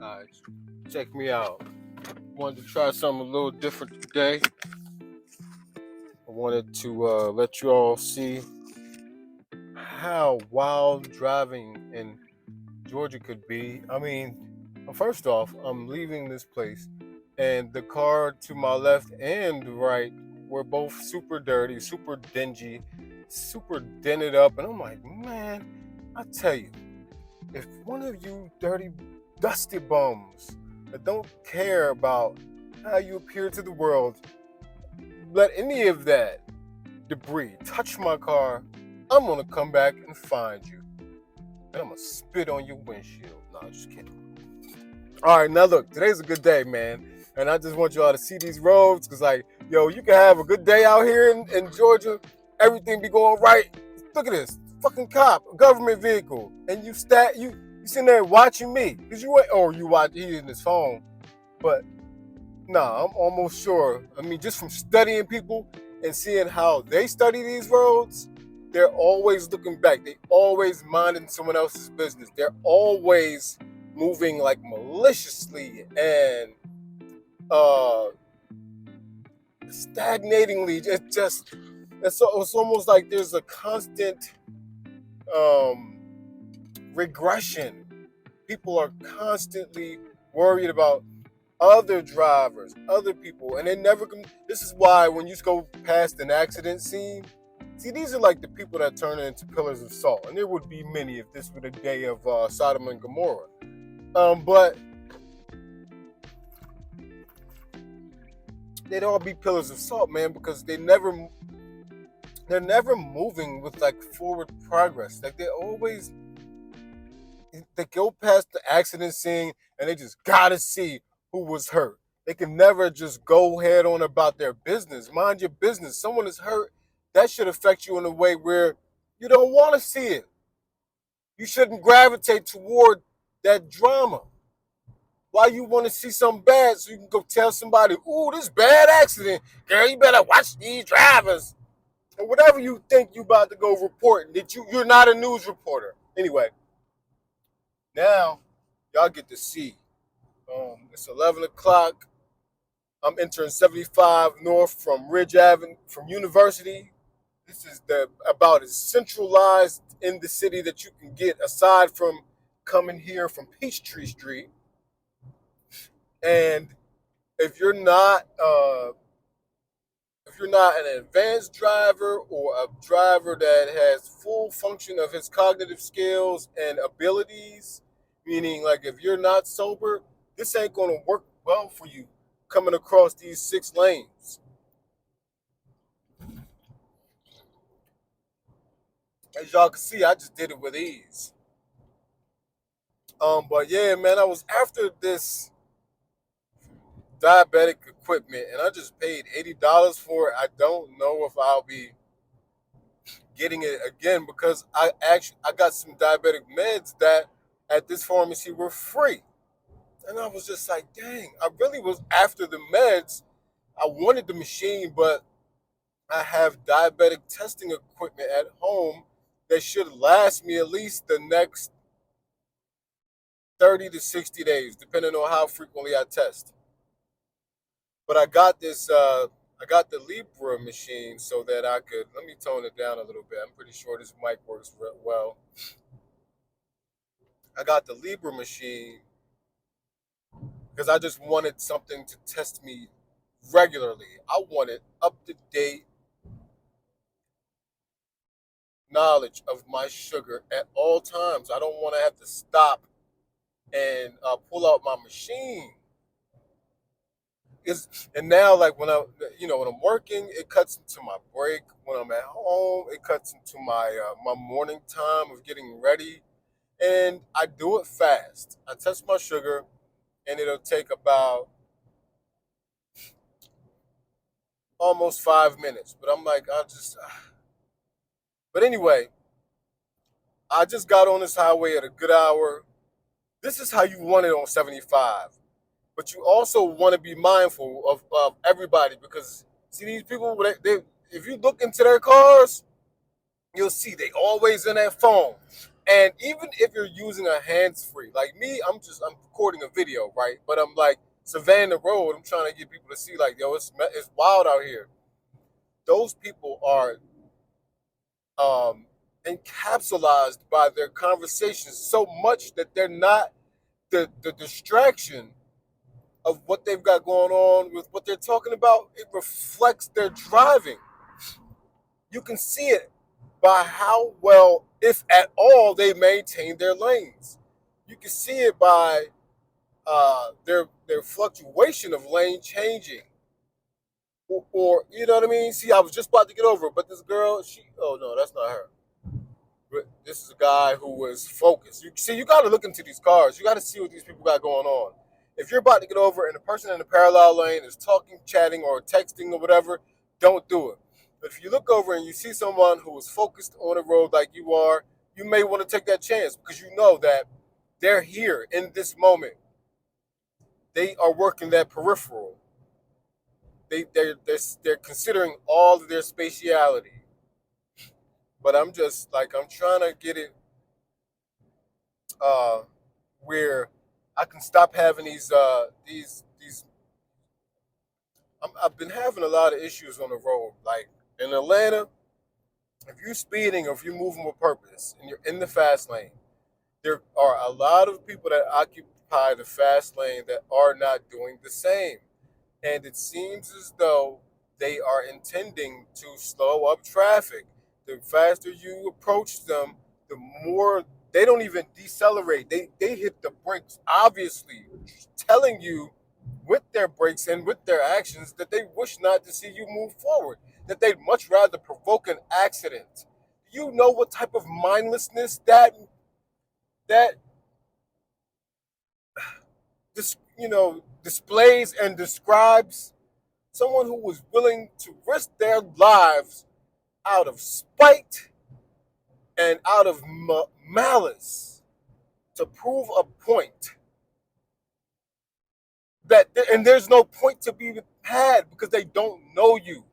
Alright, check me out. Wanted to try something a little different today. I wanted to let you all see how wild driving in Georgia could be. I mean, first off, I'm leaving this place, and the car to my left and right were both super dirty, super dingy, super dented up, and I'm like, man, I tell you, if one of you dirty, dusty bums that don't care about how you appear to the world, let any of that debris touch my car, I'm gonna come back and find you. And I'm gonna spit on your windshield. No, I'm just kidding. Alright, now look, today's a good day, man. And I just want y'all to see these roads, because like, yo, you can have a good day out here in Georgia, everything be going right. Look at this. Fucking cop, a government vehicle. And you sitting there watching me. Because you ain't, or you watch, he's in his phone. But nah, I'm almost sure. I mean, just from studying people and seeing how they study these roads, they're always looking back. They always minding someone else's business. They're always moving like maliciously and stagnatingly. It's almost like there's a constant regression. People are constantly worried about other drivers, other people, and they never come. This is why when you go past an accident scene, see, these are like the people that turn into pillars of salt, and there would be many if this were the day of Sodom and Gomorrah. But they'd all be pillars of salt, man, because they're never moving with like forward progress. Like they go past the accident scene and they just gotta see who was hurt. They can never just go head on about their business. Mind your business. Someone is hurt. That should affect you in a way where you don't want to see it. You shouldn't gravitate toward that drama. Why you want to see something bad so you can go tell somebody, ooh, this bad accident. Girl, you better watch these drivers. And whatever you think you about to go reporting, that you're not a news reporter. Anyway, now y'all get to see. It's 11 o'clock. I'm entering 75 north from Ridge Avenue, from University. This is about as centralized in the city that you can get, aside from coming here from Peachtree Street. And if you're not an advanced driver or a driver that has full function of his cognitive skills and abilities, meaning like if you're not sober, this ain't going to work well for you coming across these 6 lanes. As y'all can see, I just did it with ease. But yeah, man, I was after this diabetic equipment and I just paid $80 for it. I don't know if I'll be getting it again because I got some diabetic meds that at this pharmacy were free. And I was just like, dang, I really was after the meds. I wanted the machine, but I have diabetic testing equipment at home that should last me at least the next 30 to 60 days, depending on how frequently I test. But I got the Libra machine so that I could, let me tone it down a little bit. I'm pretty sure this mic works well. I got the Libra machine because I just wanted something to test me regularly. I wanted up-to-date knowledge of my sugar at all times. I don't want to have to stop and pull out my machine. And now, like when I'm working, it cuts into my break. When I'm at home, it cuts into my morning time of getting ready, and I do it fast. I test my sugar, and it'll take about almost 5 minutes. But I'm like, But anyway, I just got on this highway at a good hour. This is how you want it on 75. But you also want to be mindful of everybody because, see, these people, if you look into their cars, you'll see they always in that phone. And even if you're using a hands-free, like me, I'm recording a video, right? But I'm like surveying the road. I'm trying to get people to see, like, yo, it's wild out here. Those people are encapsulated by their conversations so much that they're not the distraction of what they've got going on with what they're talking about. It reflects their driving. You can see it by how well, if at all, they maintain their lanes. You can see it by their fluctuation of lane changing, or you know what I mean. See, I was just about to get over it, but this girl, oh no, that's not her. This is a guy who was focused. You see, you got to look into these cars. You got to see what these people got going on. If you're about to get over and the person in the parallel lane is talking, chatting, or texting or whatever, don't do it. But if you look over and you see someone who is focused on the road like you are, you may want to take that chance because you know that they're here in this moment. They are working that peripheral. They're considering all of their spatiality. But I'm just like I'm trying to get it uh, where I can stop having these. I've been having a lot of issues on the road. Like in Atlanta, if you're speeding or if you're moving with purpose and you're in the fast lane, there are a lot of people that occupy the fast lane that are not doing the same. And it seems as though they are intending to slow up traffic. The faster you approach them, the more they don't even decelerate. They hit the brakes, obviously, telling you with their brakes and with their actions that they wish not to see you move forward, that they'd much rather provoke an accident. Do you know what type of mindlessness that this displays and describes? Someone who was willing to risk their lives out of spite and out of malice to prove a point and there's no point to be had because they don't know you.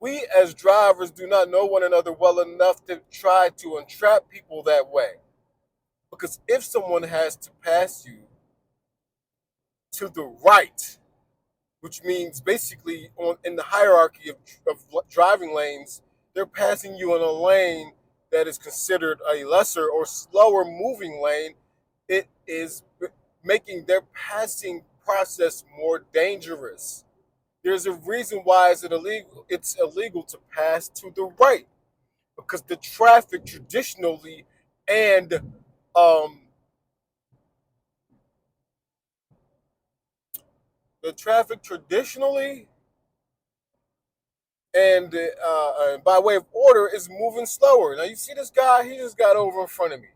We as drivers do not know one another well enough to try to entrap people that way. Because if someone has to pass you to the right, which means basically in the hierarchy of driving lanes, they're passing you in a lane that is considered a lesser or slower moving lane. It is making their passing process more dangerous. There's a reason why it's illegal to pass to the right because the traffic traditionally and um, the traffic traditionally and by way of order is moving slower. Now you see this guy, he just got over in front of me.